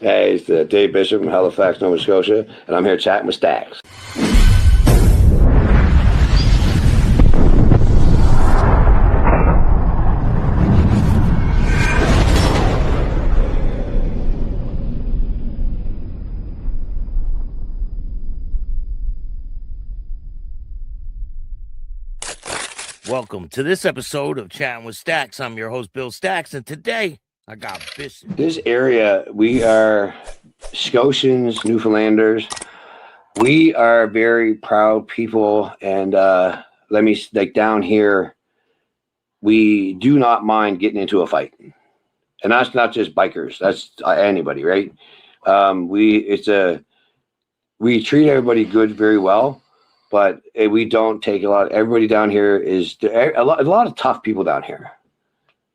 Hey, it's Dave Bishop from Halifax, Nova Scotia, and I'm here chatting with Staxx. Welcome to this episode of Chatting with Staxx. I'm your host, Bill Staxx, and today I got Bishop. This area, we are Scotians, Newfoundlanders. We are very proud people, and down here, we do not mind getting into a fight, and that's not just bikers. That's anybody, right? We treat everybody good, very well. But we don't take a lot. Everybody down here is a lot of tough people down here,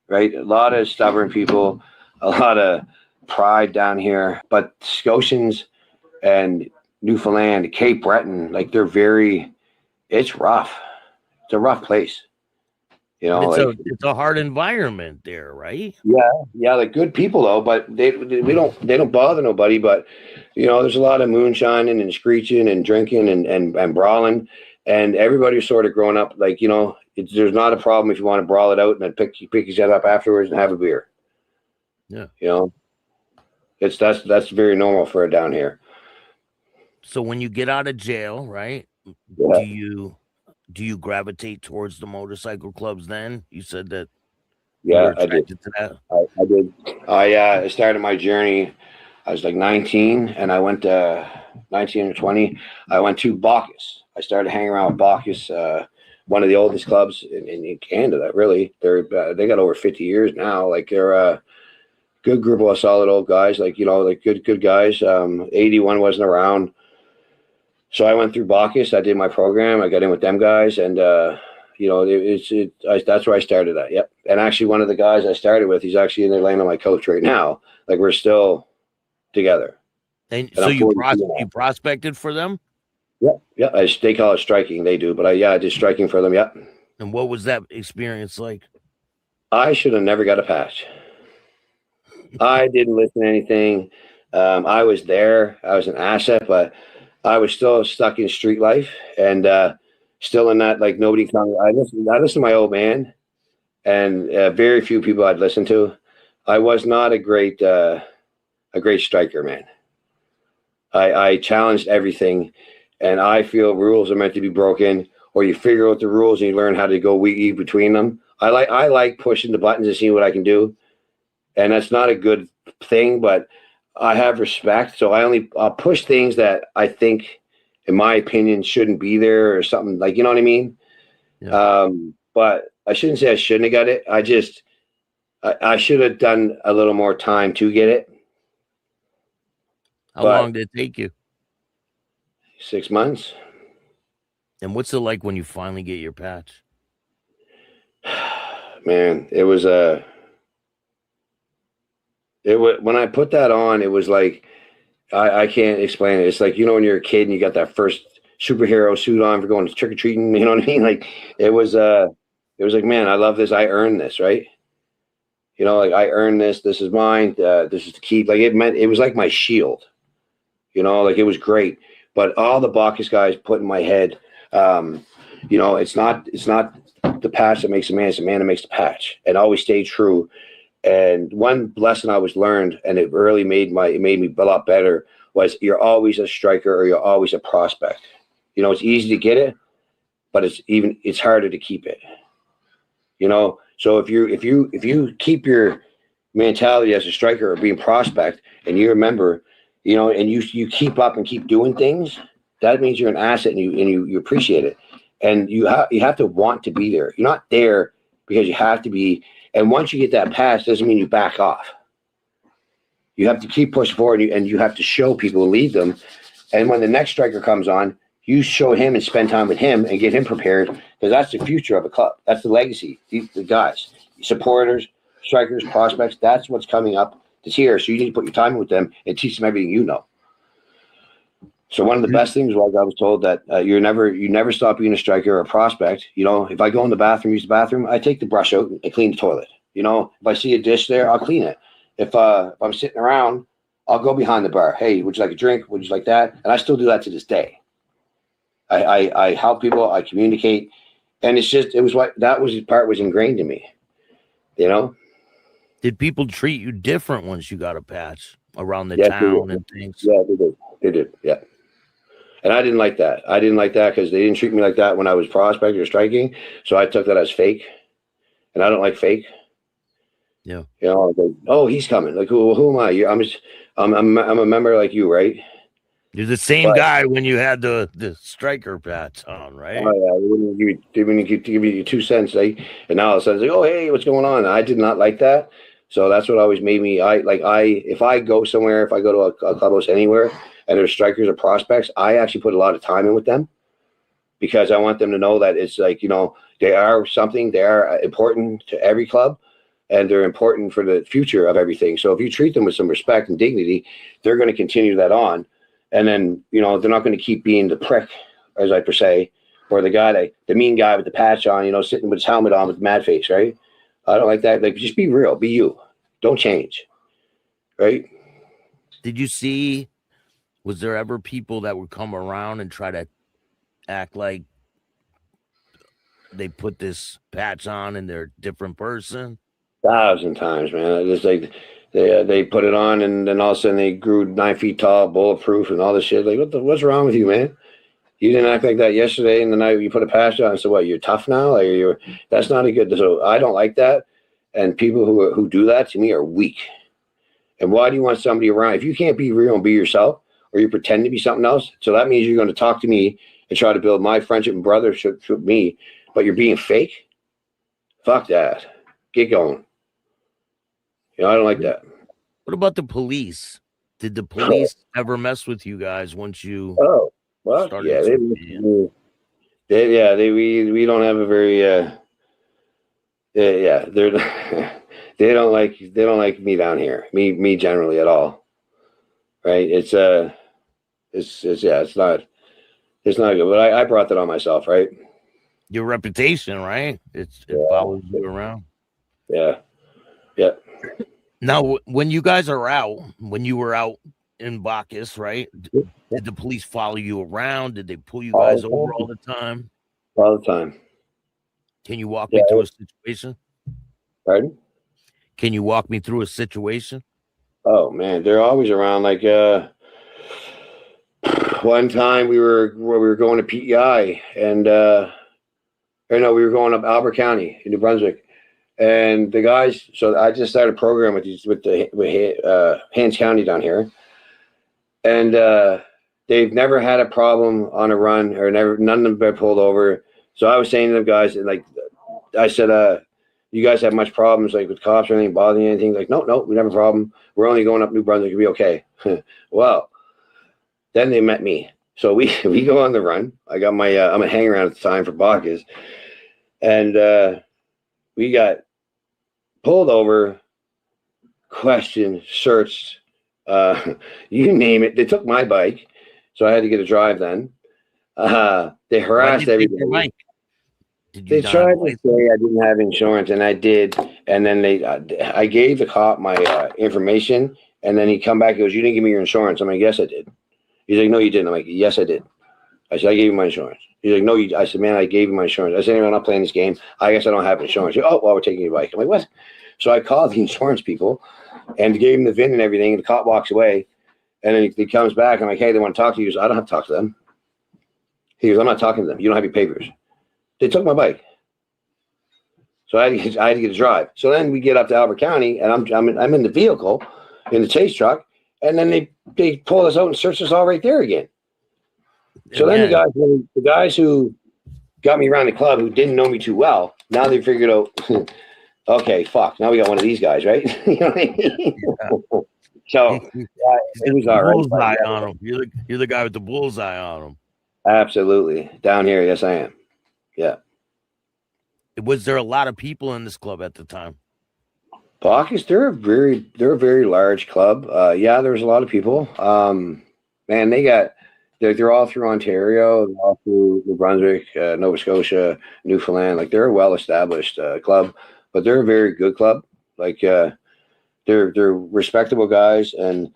right? A lot of stubborn people, a lot of pride down here. But Scotians and Newfoundland, Cape Breton, like it's rough. It's a rough place. You know, it's a hard environment there, right? Yeah, like good people though, but they don't bother nobody. But you know, there's a lot of moonshining and screeching and drinking and brawling, and everybody's sort of growing up. Like, you know, there's not a problem if you want to brawl it out and then pick each other up afterwards and have a beer. Yeah, you know, that's very normal for it down here. So when you get out of jail, right? Yeah. Do you gravitate towards the motorcycle clubs then? You said that. Yeah, I did. To that. I did. I started my journey. I was like 19, and I went to 19 or 20. I went to Bacchus. I started hanging around with Bacchus, one of the oldest clubs in Canada. Really, they got over 50 years now. Like they're a good group of solid old guys. Like, you know, like good guys. 81 wasn't around. So I went through Bacchus. I did my program. I got in with them guys, and you know, that's where I started at. Yep. And actually, one of the guys I started with, he's actually in there laying on my couch right now. Like, we're still together. And so you prospected for them? Yeah. They call it striking. They do, but I did striking for them. Yep. And what was that experience like? I should have never got a patch. I didn't listen to anything. I was there. I was an asset, but I was still stuck in street life and still in that, like, nobody coming. I listened to my old man, and very few people I'd listen to. I was not a great striker, man. I challenged everything, and I feel rules are meant to be broken, or you figure out the rules and you learn how to go weave between them. I like pushing the buttons and seeing what I can do, and that's not a good thing, but I have respect, so I'll push things that I think, in my opinion, shouldn't be there or something, like, you know what I mean? Yeah. But I shouldn't say I shouldn't have got it. I should have done a little more time to get it. How long did it take you? 6 months. And what's it like when you finally get your patch? Man, it was when I put that on, it was like, I can't explain it. It's like, you know, when you're a kid and you got that first superhero suit on for going trick or treating, you know what I mean? Like, it was like, man, I love this. I earned this, right? You know, like, I earned this. This is mine. This is the key. Like, it was like my shield, you know, like, it was great. But all the Bacchus guys put in my head, you know, it's not the patch that makes a man. It's a man that makes the patch, and always stay true. And one lesson I was learned, and it really made me a lot better, was you're always a striker or you're always a prospect. You know, it's easy to get it, but it's harder to keep it. You know, so if you keep your mentality as a striker or being prospect, and you remember, you know, and you keep up and keep doing things, that means you're an asset, and you appreciate it. And you have to want to be there. You're not there because you have to be. And once you get that pass, doesn't mean you back off. You have to keep pushing forward, and you have to show people and lead them. And when the next striker comes on, you show him and spend time with him and get him prepared, because that's the future of a club. That's the legacy. The guys, supporters, strikers, prospects, that's what's coming up this year. So you need to put your time with them and teach them everything you know. So one of the best things was, I was told that you never stop being a striker or a prospect. You know, if I go in the bathroom, use the bathroom, I take the brush out and clean the toilet. You know, if I see a dish there, I'll clean it. If I'm sitting around, I'll go behind the bar. Hey, would you like a drink? Would you like that? And I still do that to this day. I help people. I communicate, and it was what that was part was ingrained in me. You know. Did people treat you different once you got a patch around the Yes, town and things? Yeah, they did. They did. Yeah. And I didn't like that. I didn't like that because they didn't treat me like that when I was prospecting or striking. So I took that as fake, and I don't like fake. Yeah. You know, like, oh, he's coming. Like, who am I? I'm a member like you, right? You're the same guy when you had the striker patch on, right? Oh yeah, they wouldn't give you 2 cents, like, and now all of a sudden it's like, oh hey, what's going on? I did not like that. So that's what always made me. If I go somewhere, if I go to a clubhouse anywhere, and there's strikers or prospects, I actually put a lot of time in with them because I want them to know that it's like, they are something. They are important to every club, and they're important for the future of everything. So if you treat them with some respect and dignity, they're going to continue that on, and then they're not going to keep being the prick, as I per se, or the mean guy with the patch on, sitting with his helmet on with the mad face, right? I don't like that. Like, just be real, be you, don't change, right? Did you see? Was there ever people that would come around and try to act like they put this patch on and they're a different person? 1,000 times, man. It's like they put it on, and then all of a sudden they grew 9 feet tall, bulletproof, and all this shit. Like, what's wrong with you, man? You didn't act like that yesterday, and the night you put a patch on. So what? You're tough now? Like that's not a good. So I don't like that. And people who do that to me are weak. And why do you want somebody around if you can't be real and be yourself, or you pretend to be something else? So that means you're going to talk to me and try to build my friendship and brothership with me, but you're being fake. Fuck that. Get going. I don't like that. What about the police? Did the police ever mess with you guys once you? Oh, well, yeah, we don't have a very they're they don't like me down here. Me generally at all. Right? It's not good. But I brought that on myself, right? Your reputation, right? It follows you around. Yeah. Yeah. Now, when you guys are out, when you were out in Bacchus, right? Did the police follow you around? Did they pull you guys over all the time? All the time. Can you walk me through a situation? Pardon? Can you walk me through a situation? Oh man, they're always around. Like one time we were going to PEI, and we were going up Albert County in New Brunswick. And the guys, so I just started a program with Hants County down here, and they've never had a problem on a run, or none of them have been pulled over. So I was saying to them guys, like, I said, you guys have much problems like with cops or anything bothering you, anything? Like, no, we never have a problem. We're only going up New Brunswick. It'll be okay. Well, then they met me. So we go on the run. I got my I'm a hang around at the time for Bacchus, and we got pulled over, questioned, searched, you name it. They took my bike, so I had to get a drive then. They harassed everybody. They tried to say I didn't have insurance, and I did. And then I gave the cop my information, and then he come back and goes, "You didn't give me your insurance." I'm like, "Yes, I did." He's like, "No, you didn't." I'm like, "Yes, I did." I said, "I gave you my insurance." He's like, "No, I said, "Man, I gave you my insurance." I said, "Anyway, I'm not playing this game. I guess I don't have insurance." Oh, well, we're taking your bike. I'm like, "What?" So I called the insurance people and gave him the VIN and everything. And the cop walks away, and then he comes back. I'm like, "Hey, they want to talk to you." He goes, "I don't have to talk to them." He goes, "I'm not talking to them. You don't have your papers." They took my bike. So I had to get a drive. So then we get up to Albert County, and I'm in the vehicle, in the chase truck, and then they pull us out and search us all right there again. So then the guys who got me around the club, who didn't know me too well, now they figured out, okay, fuck, now we got one of these guys, right? You know what I mean? So it was all right. Bullseye on him. You're the guy with the bullseye on him. Absolutely. Down here, yes, I am. Yeah. Was there a lot of people in this club at the time? Bacchus, they're a very large club. Yeah, there's a lot of people. Man, they're all through Ontario, they're all through New Brunswick, Nova Scotia, Newfoundland. Like, they're a well-established club, but they're a very good club. Like, they're respectable guys, and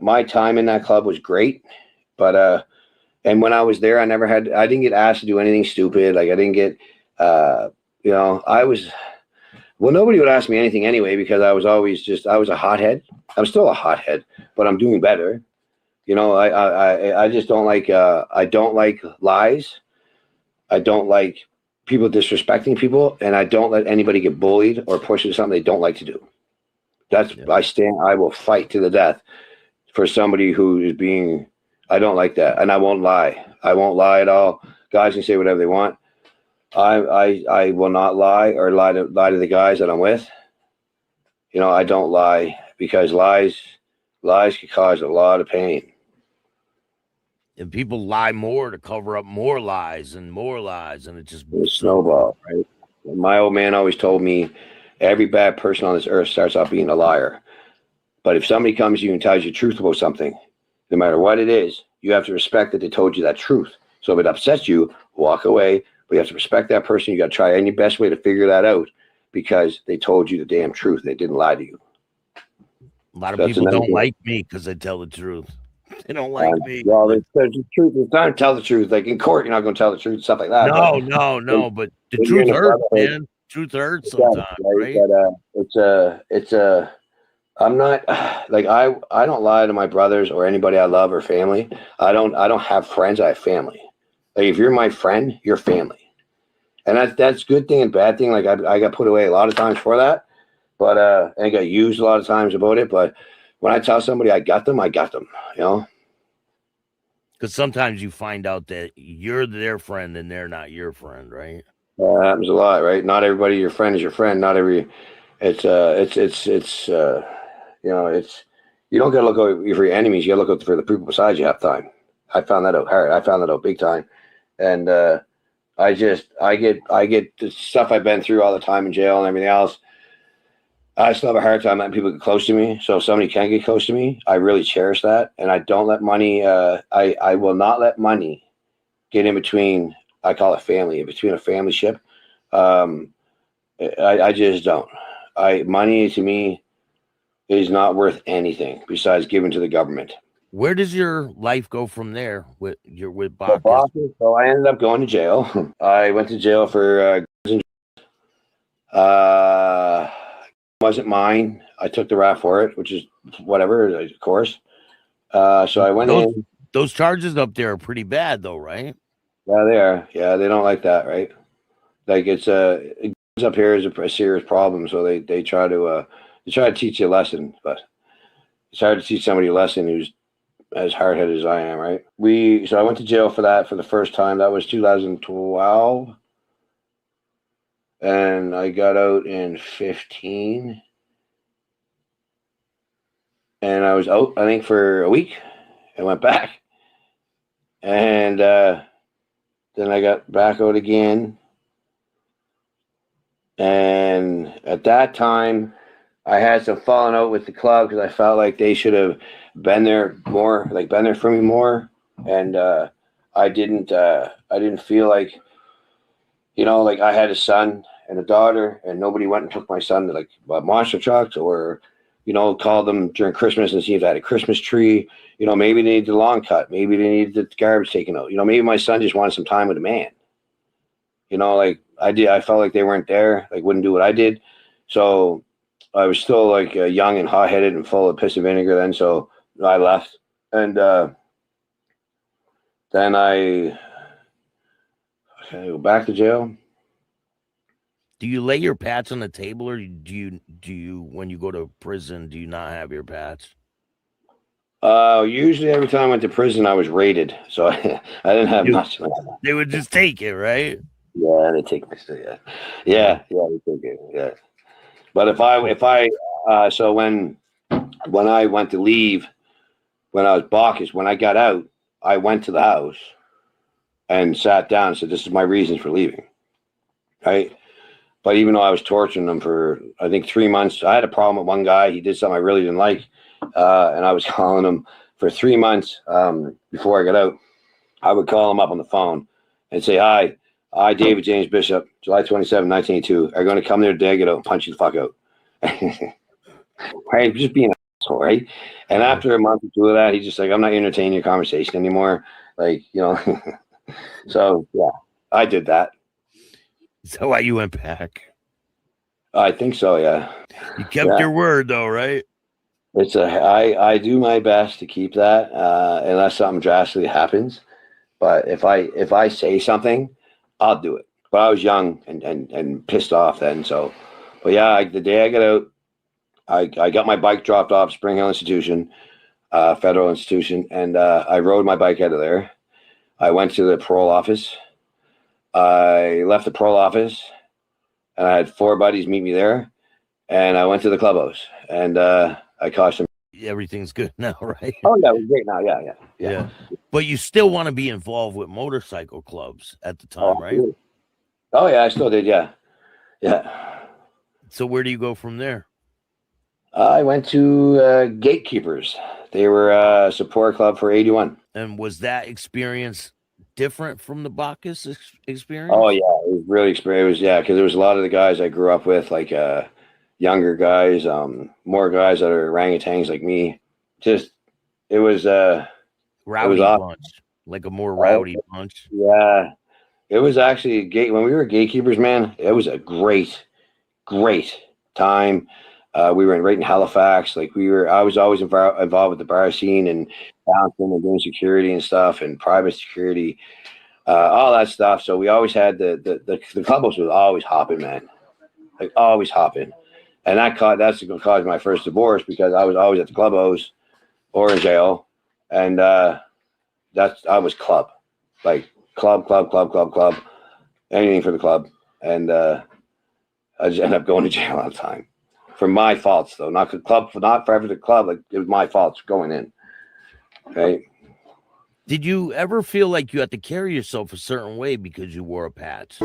my time in that club was great, but and when I was there, I didn't get asked to do anything stupid. Like I didn't get, well, nobody would ask me anything anyway, because I was a hothead. I'm still a hothead, but I'm doing better. I just don't like, I don't like lies. I don't like people disrespecting people, and I don't let anybody get bullied or pushed into something they don't like to do. I will fight to the death for somebody who is being, I don't like that. And I won't lie. I won't lie at all. Guys can say whatever they want. I will not lie or lie to the guys that I'm with. I don't lie, because lies can cause a lot of pain. And people lie more to cover up more lies, and it just snowballs, right? My old man always told me, every bad person on this earth starts out being a liar. But if somebody comes to you and tells you the truth about something, no matter what it is, you have to respect that they told you that truth. So if it upsets you, walk away. But you have to respect that person. You got to try any best way to figure that out, because they told you the damn truth. They didn't lie to you. A lot of people don't like me because I tell the truth. They don't like me. Well, there's the truth. It's time to tell the truth. Like in court, you're not going to tell the truth, stuff like that. No. But the truth hurts, man. Truth hurts sometimes, right? But I'm not like I don't lie to my brothers or anybody I love or family. I don't have friends. I have family. Like if you're my friend, you're family, and that's good thing and bad thing. Like I got put away a lot of times for that, but and I got used a lot of times about it. But when I tell somebody I got them. Because sometimes you find out that you're their friend and they're not your friend, right? That happens a lot, right? Not everybody your friend is your friend. Not every. It's you don't gotta look out for your enemies. You gotta look out for the people beside you half the time. I found that out hard. I found that out big time, and I get the stuff I've been through all the time in jail and everything else. I still have a hard time letting people get close to me. So if somebody can get close to me, I really cherish that, and I don't let money. I will not let money get in between. I call it family, in between a family ship. I just don't. Money to me is not worth anything besides giving to the government. Where does your life go from there with Bacchus? So I ended up going to jail. I went to jail for wasn't mine. I took the rap for it, which is whatever, of course. So I went in. Those charges up there are pretty bad, though, right? Yeah, they are. Yeah, they don't like that, right? Like it's up here is a serious problem, so they try to teach you a lesson, but it's hard to teach somebody a lesson who's as hard-headed as I am, right? So I went to jail for that for the first time. That was 2012, and I got out in 15, and I was out, I think, for a week. I went back, and then I got back out again. And at that time, I had some falling out with the club because I felt like they should have been there more, like been there for me more. And I didn't feel like, like I had a son and a daughter, and nobody went and took my son to like monster trucks or, called them during Christmas and see if they had a Christmas tree. Maybe they needed the lawn cut. Maybe they needed the garbage taken out. Maybe my son just wanted some time with a man. Like I felt like they weren't there, like wouldn't do what I did. So I was still like young and hot-headed and full of piss and vinegar then. So I left, and then I go back to jail. Do you lay your patch on the table, or do you when you go to prison, do you not have your patch? Usually every time I went to prison, I was raided, so I didn't have much. They would just take it, right? Yeah, they take me. Yeah, they take it. Yeah, but if I so when I went to leave, when I was Bacchus, when I got out, I went to the house and sat down and said, "This is my reasons for leaving." Right. But even though I was torturing them for, I think, 3 months, I had a problem with one guy. He did something I really didn't like. And I was calling him for 3 months before I got out. I would call him up on the phone and say, "Hi, I, David James Bishop, July 27, 1982, are going to come there today, get out and punch you the fuck out." Right? Just being right? And after a month or two of that, he's just like, I'm not entertaining your conversation anymore. Like, you know, so yeah, I did that. Is that why you went back? I think so. Yeah. You kept your word though, right? I do my best to keep that, unless something drastically happens. But if I say something, I'll do it. But I was young and pissed off then. So, but yeah, the day I got out, I got my bike dropped off Spring Hill Institution, federal institution, and I rode my bike out of there. I went to the parole office. I left the parole office, and I had 4 buddies meet me there, and I went to the clubhouse, and I cost them. Everything's good now, right? Oh yeah, it was great now. Yeah. But you still want to be involved with motorcycle clubs at the time, right? Oh yeah, I still did. Yeah. So where do you go from there? I went to Gatekeepers. They were a support club for 81. And was that experience different from the Bacchus experience? Oh yeah, it was really experience. Because there was a lot of the guys I grew up with, like younger guys, more guys that are orangutans like me. Just it was rowdy bunch, like a more rowdy bunch. Yeah, it was actually when we were Gatekeepers, man. It was a great time. We were right in Halifax. Like I was always involved with the bar scene and bouncing and doing security and stuff and private security, all that stuff. So we always had the clubhouse was always hopping, man, like always hopping. And that's what caused my first divorce, because I was always at the clubhouse or in jail, and I was club, like club, anything for the club, and I just ended up going to jail all the time. For my faults, though, not forever the club. Like it was my faults going in. Right? Did you ever feel like you had to carry yourself a certain way because you wore a patch?